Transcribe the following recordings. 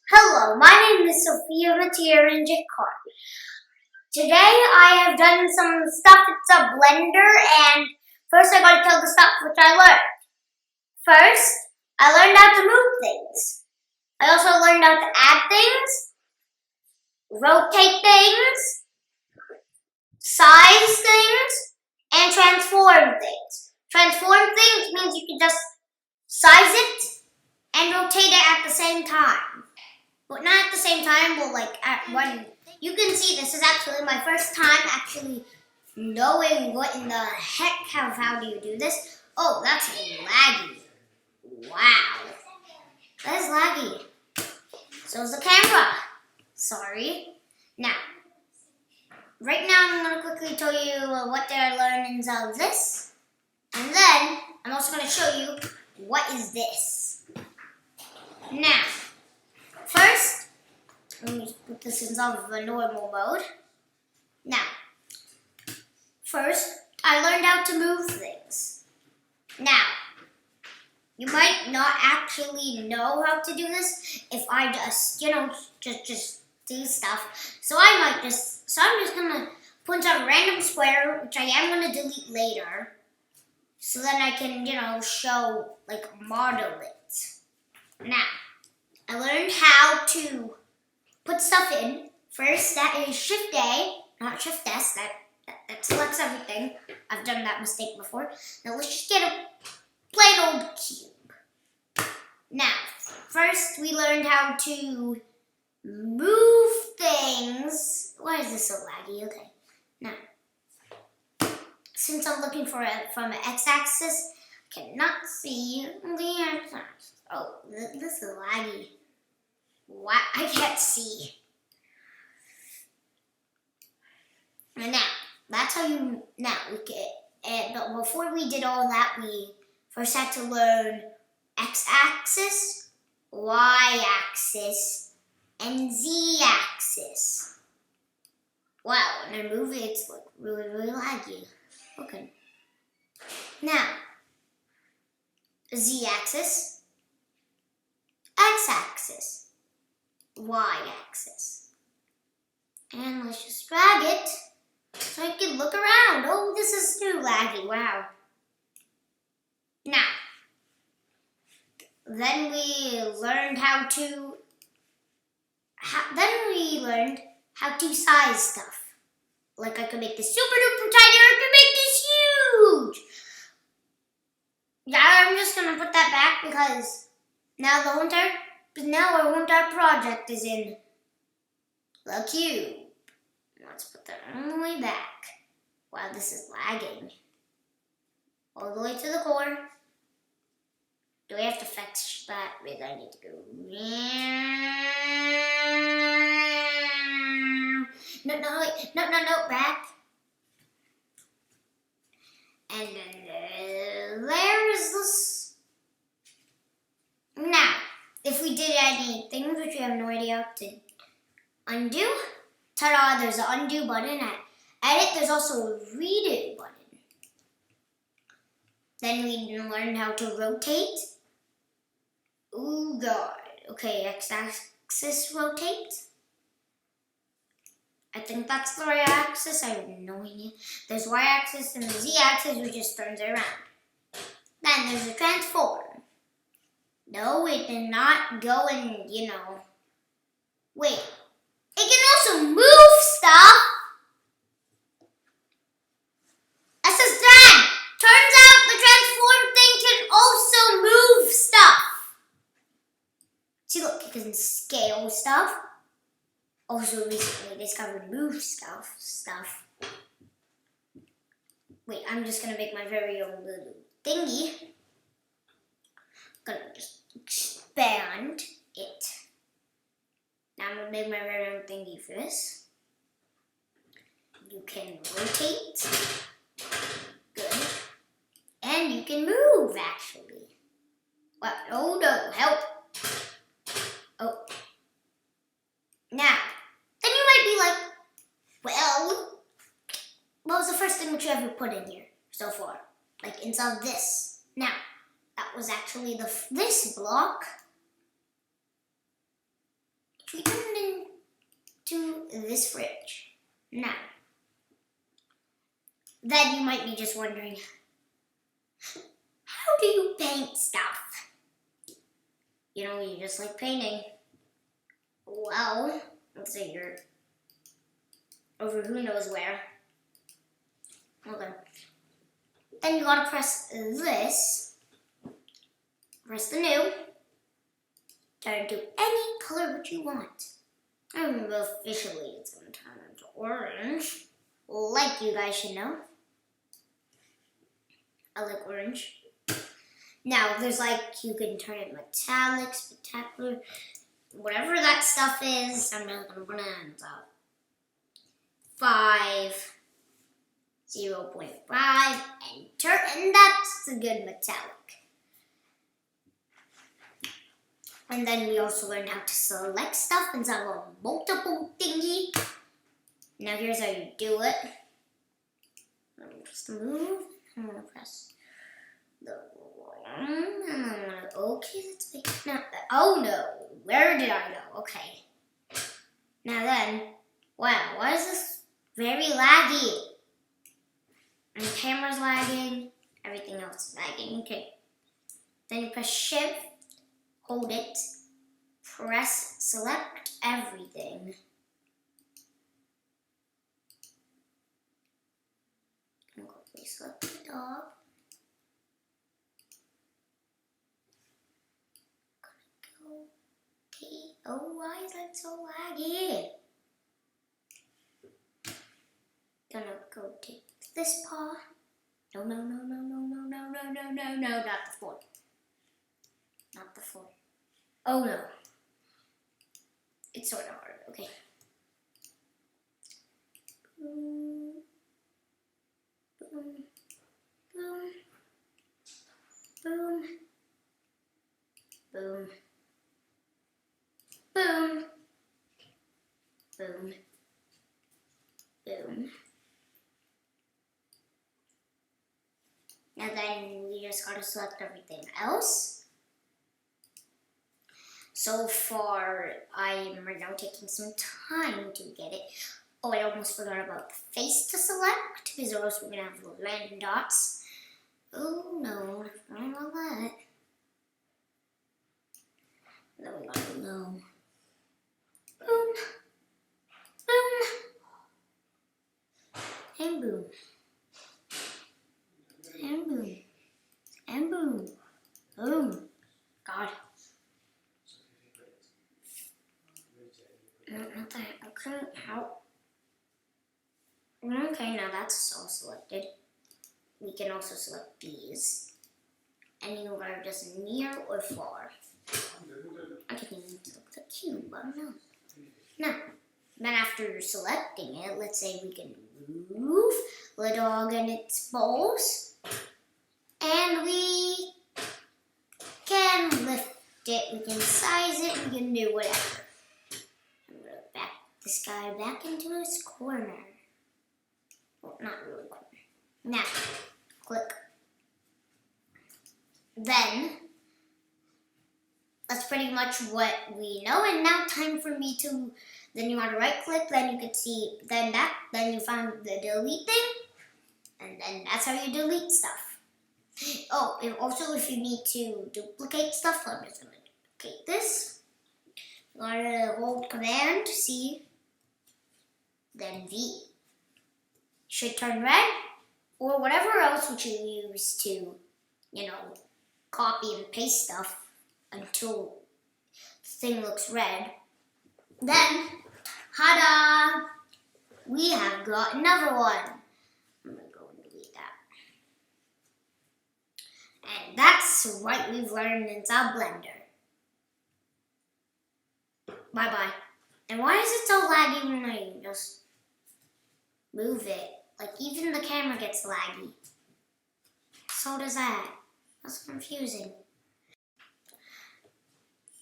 Hello, my name is Sophia Matera-Jakar. Today I have done some stuff. It's a blender, and first I'm going to tell the stuff which I learned. First, I learned how to move things. I also learned how to add things, rotate things, size things, and transform things. Transform things means you can just size it and rotate it at the same time. But not at the same time, but like at one. You can see this is actually my first time actually knowing what in the heck, how do you do this? Oh, that's laggy. Wow. That is laggy. So is the camera. Sorry. Now, right now I'm going to quickly tell you what their learnings of this. And then I'm also going to show you what is this. Now, first, let me put this in some of a normal mode. Now, first, I learned how to move things. Now, you might not actually know how to do this if I just, just do stuff. So I'm just gonna put a random square, which I am gonna delete later, so then I can, show, model it. Now, I learned how to put stuff in. First, that is Shift A, not Shift S. That selects everything. I've done that mistake before. Now let's just get a plain old cube. Now, first we learned how to move things. Why is this so laggy? Okay. Now, since I'm looking for it from an x-axis, I cannot see the x-axis. Oh, this is laggy. What? I can't see. And now, that's how you, but before we did all that, we first had to learn x-axis, y-axis, and z-axis. Wow, when I move it, it's like really laggy. Okay. Now, z-axis, x-axis, y-axis. And let's just drag it so I can look around. Oh, this is too laggy. Wow. Now, then we learned how to size stuff. Like I could make this super duper tiny, or I could make this huge. Yeah, I'm just gonna put that back because now our entire project is in the cube. Let's put that all the way back. Wow, this is lagging. All the way to the core. Do we have to fetch that? Maybe I need to go. No, wait. No, back. And then there is this. Now, if we did any things which we have no idea how to undo, ta-da, there's an undo button. At edit, there's also a redo button. Then we learned how to rotate. Oh god. Okay, x-axis rotate. I think that's the right axis. I have no idea. There's y-axis and the z-axis, which just turns it around. Then there's a transform. No, it did not go and, Wait. It can also move stuff. That says that. Turns out the transform thing can also move stuff. See, look, it can scale stuff. Also, recently discovered move stuff. Wait, I'm just gonna make my very own little thingy. Gonna just expand it. Now I'm gonna make my very own thingy for this. You can rotate. Good. And you can move, actually. What? Oh no, help. Oh. Now, then you might be like, well, what was the first thing that you ever put in here so far? Like inside this. Now, that was actually this block. we turn it into this fridge. Now, then you might be just wondering, how do you paint stuff? You know, you just like painting. Well, let's say you're over who knows where. Okay. Then you gotta press this. Press the new. Turn to any color that you want. And officially it's gonna turn into orange. Like you guys should know. I like orange. Now there's like, you can turn it metallic, spectacular, whatever that stuff is. I'm not gonna run it out. 5, 0.5, enter, and that's a good metallic. And then we also learned how to select stuff inside of a multiple thingy. Now here's how you do it. Let me just move. I'm gonna press the one, and I'm gonna, okay, let's make not that. Oh no, where did I go? Okay. Now then, wow, why is this very laggy? And the camera's lagging, everything else is lagging. Okay. Then you press shift, hold it, press select everything. I'm going to select the dog. Okay. Oh, why is that so laggy? Gonna go take this paw. No, no, no, no, no, no, no, no, no, no, no, not the 4. Not the 4. Oh no. It's sort of hard, okay. Boom, boom, boom, boom, boom, boom, boom, boom. Now then we just gotta select everything else. So far, I'm right now taking some time to get it. Oh, I almost forgot about the face to select, because or else we're gonna have little random dots. Oh no, I forgot about that. Then we gotta go boom, boom, and boom. And boom. And boom. Boom. God. No, not that. Okay, how? Okay, now that's all selected. We can also select these. Anywhere just near or far. I can even select the cube, but no. Now, then after selecting it, let's say we can move the dog and its balls. And we can lift it, we can size it, we can do whatever. I'm going to back this guy back into his corner. Well, not really corner. Now, click. Then, that's pretty much what we know. And now time for me to, then you want to right click, then you can see, then you find the delete thing. And then that's how you delete stuff. Oh, and also if you need to duplicate stuff, I'm just going to duplicate this. You gotta hold Command, C, then V. Should turn red, or whatever else which you use to, you know, copy and paste stuff until the thing looks red. Then, ta-da! We have got another one. And that's what we've learned inside Blender. Bye-bye. And why is it so laggy when I just move it? Like, even the camera gets laggy. So does that. That's confusing.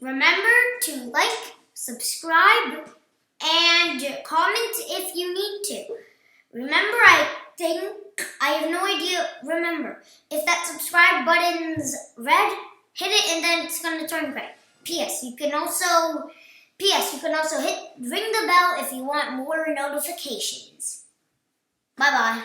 Remember to like, subscribe, and comment if you need to. Remember, I have no idea. Remember, if that subscribe button's red, hit it and then it's going to turn gray. P.S. You can also P.S. You can also ring the bell if you want more notifications. Bye-bye.